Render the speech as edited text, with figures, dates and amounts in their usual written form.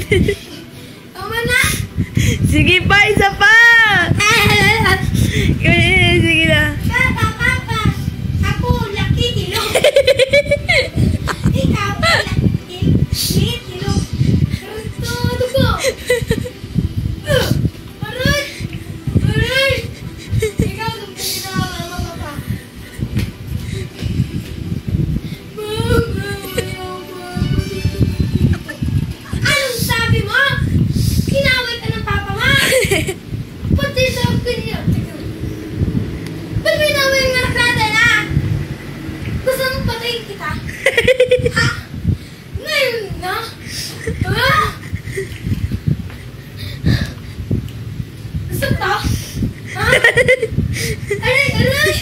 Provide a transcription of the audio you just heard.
Tama na! Sige pa, isa pa! Sige na. Papa! Ako, laki ilong! Ikaw, laki ilong! Ito ko! Aray! Aray! Ikaw, lumpitin na ako ng mga papa. Anong sabi mo? Kinaway ka ng papa mo? Pati sa opinion. Ba't may naway yung anak natin, ha? Gusto mong patayin kita? Ha? Ngayon na? Ha? Gusto mo to? Ha? Aray! Aray!